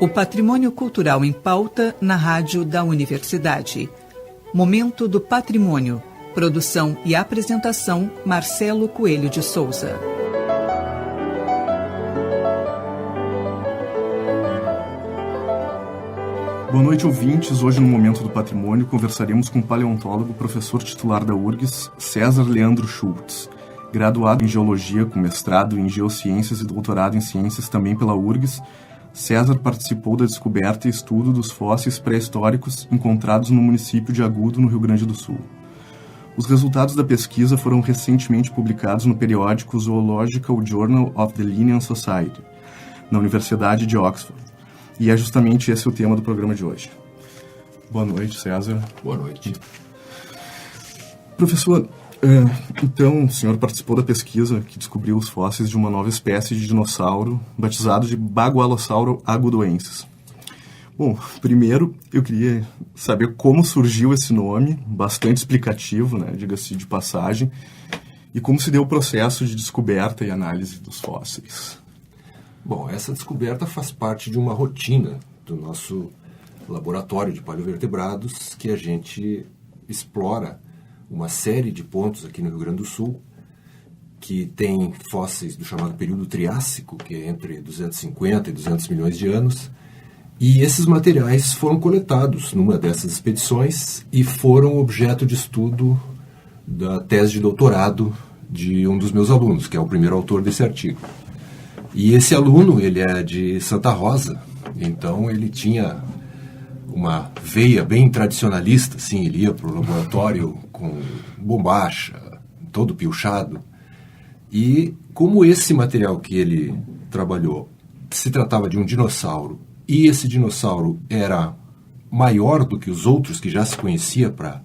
O patrimônio cultural em pauta na rádio da Universidade. Momento do Patrimônio. Produção e apresentação, Marcelo Coelho de Souza. Boa noite, ouvintes. Hoje, no Momento do Patrimônio, conversaremos com o paleontólogo, professor titular da URGS, César Leandro Schultz. Graduado em Geologia, com mestrado em Geociências e doutorado em Ciências também pela URGS, César participou da descoberta e estudo dos fósseis pré-históricos encontrados no município de Agudo, no Rio Grande do Sul. Os resultados da pesquisa foram recentemente publicados no periódico Zoological Journal of the Linnean Society, na Universidade de Oxford. E é justamente esse o tema do programa de hoje. Boa noite, César. Boa noite. Professor, então o senhor participou da pesquisa que descobriu os fósseis de uma nova espécie de dinossauro, batizado de Bagualossauro agudoensis. Bom, primeiro eu queria saber como surgiu esse nome, bastante explicativo, né, diga-se de passagem, e como se deu o processo de descoberta e análise dos fósseis. Bom, essa descoberta faz parte de uma rotina do nosso laboratório de paleovertebrados, que a gente explora uma série de pontos aqui no Rio Grande do Sul, que tem fósseis do chamado período Triássico, que é entre 250 e 200 milhões de anos, e esses materiais foram coletados numa dessas expedições e foram objeto de estudo da tese de doutorado de um dos meus alunos, que é o primeiro autor desse artigo. E esse aluno, ele é de Santa Rosa, então ele tinha uma veia bem tradicionalista, assim, ele ia para o laboratório com bombacha, todo piochado. E como esse material que ele trabalhou se tratava de um dinossauro, e esse dinossauro era maior do que os outros que já se conhecia para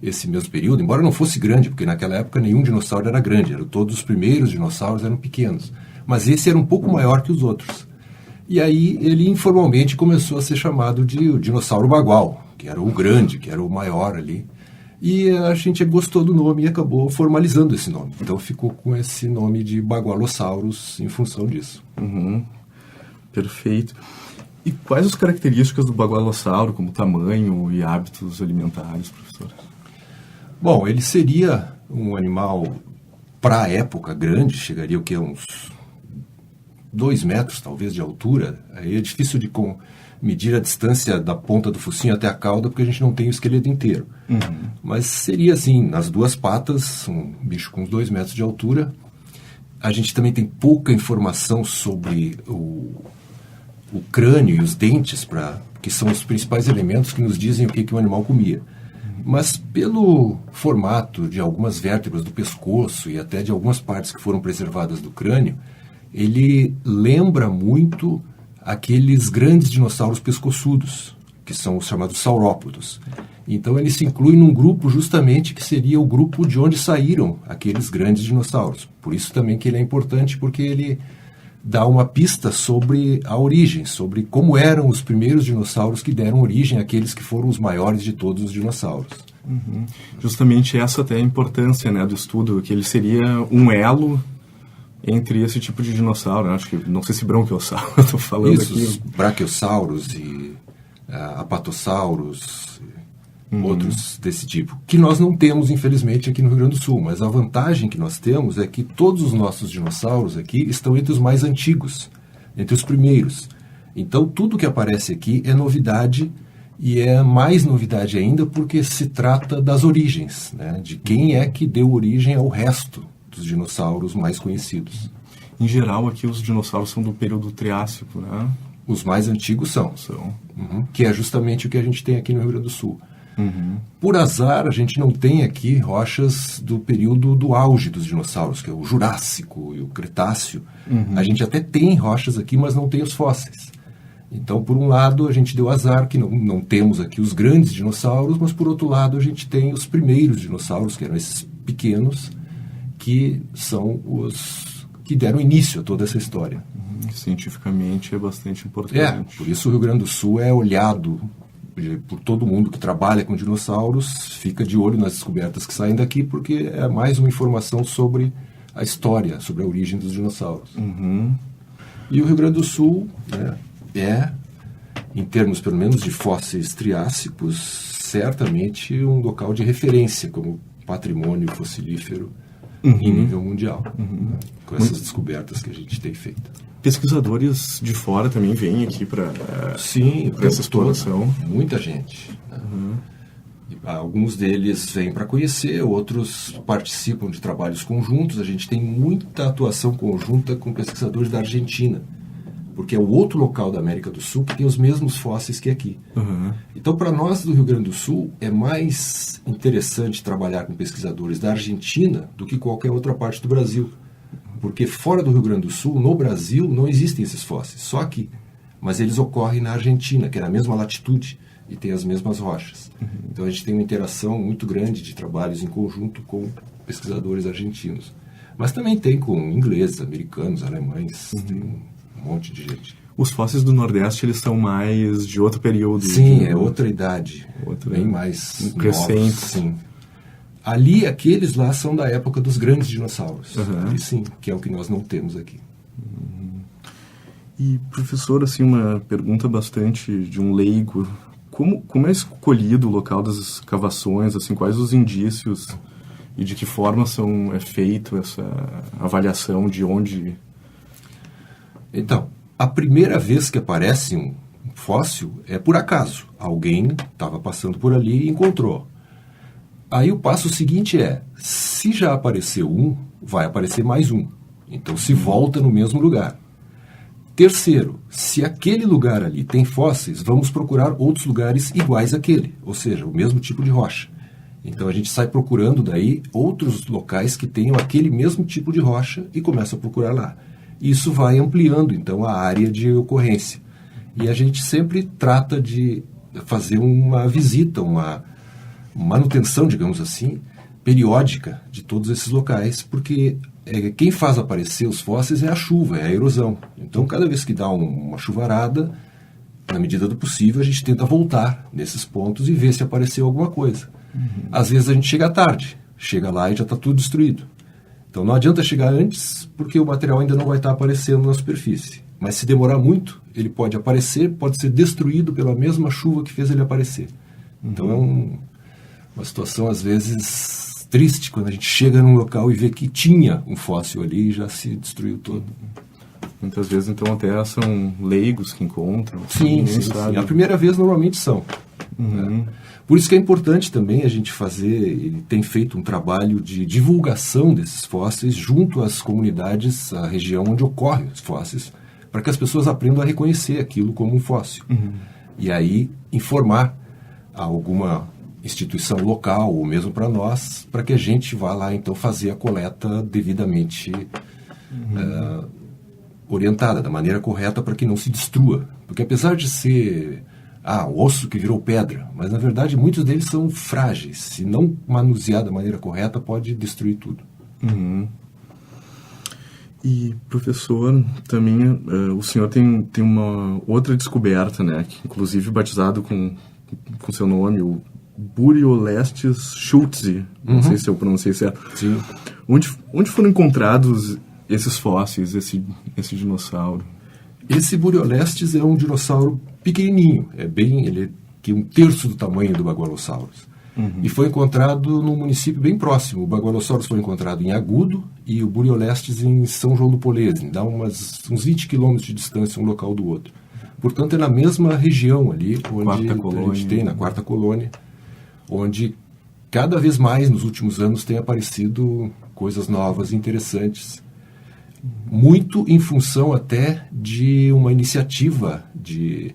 esse mesmo período, embora não fosse grande, porque naquela época nenhum dinossauro era grande, todos os primeiros dinossauros eram pequenos. Mas esse era um pouco maior que os outros. E aí ele informalmente começou a ser chamado de o dinossauro bagual, que era o grande, que era o maior ali. E a gente gostou do nome e acabou formalizando esse nome. Então ficou com esse nome de Bagualossauros em função disso. Uhum. Perfeito. E quais as características do bagualossauro, como tamanho e hábitos alimentares, professor? Bom, ele seria um animal, para a época, grande, chegaria o quê? Uns 2 metros, talvez, de altura. Aí é difícil de medir a distância da ponta do focinho até a cauda, porque a gente não tem o esqueleto inteiro. Uhum. Mas seria assim, nas 2 patas, um bicho com uns 2 metros de altura. A gente também tem pouca informação sobre o crânio e os dentes, que são os principais elementos que nos dizem o que o animal comia. Mas pelo formato de algumas vértebras do pescoço e até de algumas partes que foram preservadas do crânio, ele lembra muito aqueles grandes dinossauros pescoçudos, que são os chamados saurópodos. Então ele se inclui num grupo justamente que seria o grupo de onde saíram aqueles grandes dinossauros. Por isso também que ele é importante, porque ele dá uma pista sobre a origem, sobre como eram os primeiros dinossauros que deram origem àqueles que foram os maiores de todos os dinossauros. Uhum. Justamente essa até é a importância, né, do estudo, que ele seria um elo entre esse tipo de dinossauro. Acho que, não sei se bronquiossauro, estou falando isso, aqui. Os braquiossauros e apatossauros, outros desse tipo, que nós não temos, infelizmente, aqui no Rio Grande do Sul. Mas a vantagem que nós temos é que todos os nossos dinossauros aqui estão entre os mais antigos, entre os primeiros. Então, tudo que aparece aqui é novidade, e é mais novidade ainda porque se trata das origens, né, de quem é que deu origem ao resto dos dinossauros mais conhecidos. Em geral, aqui os dinossauros são do período Triássico, né? Os mais antigos são. Uhum. Que é justamente o que a gente tem aqui no Rio Grande do Sul. Uhum. Por azar, a gente não tem aqui rochas do período do auge dos dinossauros, que é o Jurássico e o Cretáceo. Uhum. A gente até tem rochas aqui, mas não tem os fósseis. Então, por um lado, a gente deu azar que não temos aqui os grandes dinossauros, mas por outro lado, a gente tem os primeiros dinossauros, que eram esses pequenos, que são os que deram início a toda essa história. Cientificamente é bastante importante. Por isso o Rio Grande do Sul é olhado por todo mundo que trabalha com dinossauros, fica de olho nas descobertas que saem daqui, porque é mais uma informação sobre a história, sobre a origem dos dinossauros. Uhum. E o Rio Grande do Sul é em termos pelo menos de fósseis triássicos, certamente um local de referência como patrimônio fossilífero em nível mundial, né, com essas descobertas que a gente tem feito. Pesquisadores de fora também vêm aqui para essa exploração? Muita gente. Né? Alguns deles vêm para conhecer, outros participam de trabalhos conjuntos. A gente tem muita atuação conjunta com pesquisadores da Argentina, porque é o outro local da América do Sul que tem os mesmos fósseis que aqui. Então, para nós do Rio Grande do Sul, é mais interessante trabalhar com pesquisadores da Argentina do que qualquer outra parte do Brasil. Porque fora do Rio Grande do Sul, no Brasil, não existem esses fósseis, só aqui. Mas eles ocorrem na Argentina, que é na mesma latitude e tem as mesmas rochas. Então a gente tem uma interação muito grande de trabalhos em conjunto com pesquisadores argentinos. Mas também tem com ingleses, americanos, alemães, tem um monte de gente. Os fósseis do Nordeste, eles são mais de outro período? Sim, é outra idade, bem mais crescente. Novos, sim. Ali, aqueles lá são da época dos grandes dinossauros. Ali sim, que é o que nós não temos aqui. E, professor, assim, uma pergunta bastante de um leigo. Como é escolhido o local das escavações? Assim, quais os indícios e de que forma é feita essa avaliação de onde... Então, a primeira vez que aparece um fóssil é por acaso. Alguém estava passando por ali e encontrou. Aí o passo seguinte é, se já apareceu um, vai aparecer mais um. Então se volta no mesmo lugar. Terceiro, se aquele lugar ali tem fósseis, vamos procurar outros lugares iguais àquele, ou seja, o mesmo tipo de rocha. Então a gente sai procurando daí outros locais que tenham aquele mesmo tipo de rocha e começa a procurar lá. Isso vai ampliando então a área de ocorrência. E a gente sempre trata de fazer uma visita, uma manutenção, digamos assim, periódica de todos esses locais, porque quem faz aparecer os fósseis é a chuva, é a erosão. Então, cada vez que dá uma chuvarada, na medida do possível, a gente tenta voltar nesses pontos e ver se apareceu alguma coisa. Às vezes a gente chega tarde, chega lá e já está tudo destruído. Então, não adianta chegar antes, porque o material ainda não vai estar aparecendo na superfície. Mas se demorar muito, ele pode aparecer, pode ser destruído pela mesma chuva que fez ele aparecer. Então, é uma situação, às vezes, triste, quando a gente chega num local e vê que tinha um fóssil ali e já se destruiu todo. Muitas vezes, então, até são leigos que encontram. Sim. A primeira vez, normalmente, são. Né? Por isso que é importante também a gente fazer, e tem feito um trabalho de divulgação desses fósseis junto às comunidades, à região onde ocorrem os fósseis, para que as pessoas aprendam a reconhecer aquilo como um fóssil. E aí, informar alguma instituição local, ou mesmo para nós, para que a gente vá lá, então, fazer a coleta devidamente orientada, da maneira correta, para que não se destrua. Porque apesar de ser o osso que virou pedra, mas na verdade muitos deles são frágeis. Se não manusear da maneira correta, pode destruir tudo. E, professor, também o senhor tem uma outra descoberta, né, que inclusive batizado com seu nome, o Buriolestes schultzi, não sei se eu pronunciei certo. Sim. Onde foram encontrados esses fósseis, esse dinossauro? Esse Buriolestes é um dinossauro pequenininho, ele tem 1/3 do tamanho do Bagualosaurus. E foi encontrado num município bem próximo. O Bagualosaurus foi encontrado em Agudo e o Buriolestes em São João do Polesne, dá uns 20 quilômetros de distância um local do outro. Portanto, é na mesma região ali, onde a gente tem, na quarta colônia, onde cada vez mais nos últimos anos tem aparecido coisas novas e interessantes, muito em função até de uma iniciativa de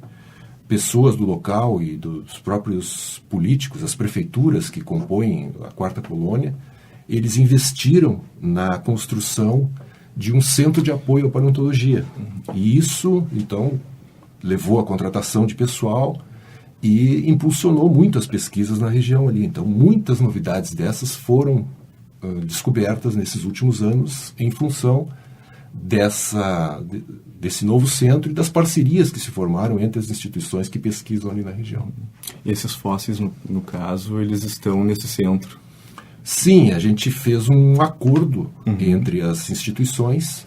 pessoas do local e dos próprios políticos, as prefeituras que compõem a quarta colônia. Eles investiram na construção de um centro de apoio à paleontologia. E isso, então, levou à contratação de pessoal e impulsionou muito as pesquisas na região ali. Então, muitas novidades dessas foram descobertas nesses últimos anos em função desse novo centro e das parcerias que se formaram entre as instituições que pesquisam ali na região. Esses fósseis, no caso, eles estão nesse centro? Sim, a gente fez um acordo entre as instituições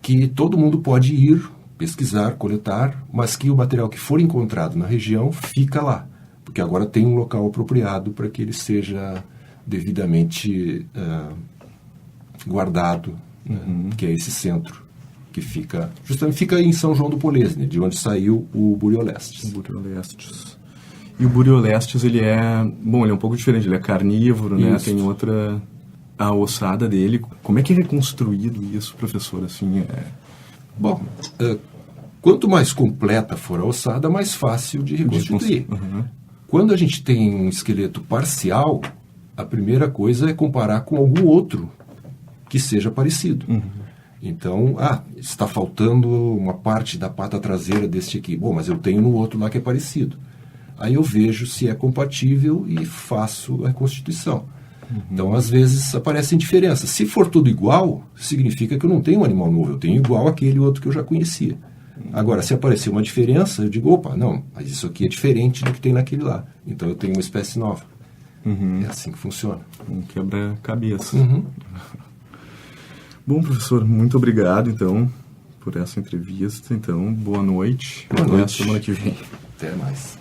que todo mundo pode ir pesquisar, coletar, mas que o material que for encontrado na região fica lá, porque agora tem um local apropriado para que ele seja devidamente guardado, que é esse centro, que justamente fica em São João do Polesne, de onde saiu o Buriolestes. E o Buriolestes, ele é um pouco diferente, ele é carnívoro, né? Tem outra... A ossada dele, como é que é reconstruído isso, professor? Assim, Bom, quanto mais completa for a ossada, mais fácil de reconstituir. Quando a gente tem um esqueleto parcial, a primeira coisa é comparar com algum outro que seja parecido. Então, está faltando uma parte da pata traseira deste aqui. Bom, mas eu tenho no outro lá que é parecido. Aí eu vejo se é compatível e faço a reconstituição. Então, às vezes, aparecem diferenças. Se for tudo igual, significa que eu não tenho um animal novo, eu tenho igual aquele outro que eu já conhecia. Agora, se aparecer uma diferença, eu digo, opa, não, mas isso aqui é diferente do que tem naquele lá. Então, eu tenho uma espécie nova. É assim que funciona. Um quebra-cabeça. Bom, professor, muito obrigado, então, por essa entrevista. Então, boa noite. Boa noite. Até a semana que vem. Até mais.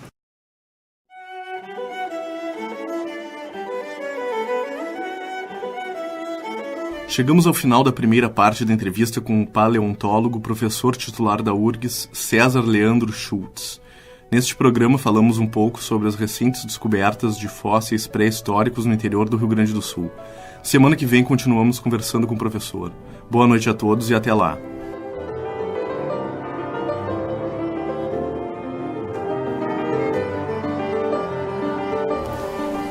Chegamos ao final da primeira parte da entrevista com o paleontólogo, professor titular da URGS, César Leandro Schultz. Neste programa falamos um pouco sobre as recentes descobertas de fósseis pré-históricos no interior do Rio Grande do Sul. Semana que vem continuamos conversando com o professor. Boa noite a todos e até lá.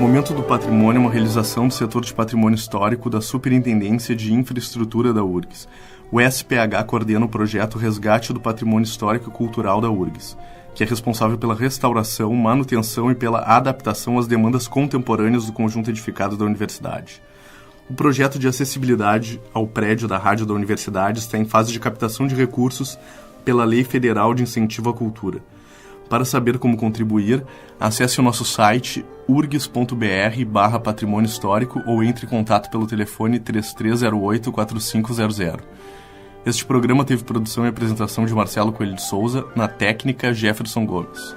Momento do Patrimônio é uma realização do setor de patrimônio histórico da Superintendência de Infraestrutura da URGS. O SPH coordena o projeto Resgate do Patrimônio Histórico e Cultural da URGS, que é responsável pela restauração, manutenção e pela adaptação às demandas contemporâneas do conjunto edificado da universidade. O projeto de acessibilidade ao prédio da Rádio da Universidade está em fase de captação de recursos pela Lei Federal de Incentivo à Cultura. Para saber como contribuir, acesse o nosso site urgs.br/patrimônio histórico ou entre em contato pelo telefone 3308-4500. Este programa teve produção e apresentação de Marcelo Coelho de Souza, na técnica Jefferson Gomes.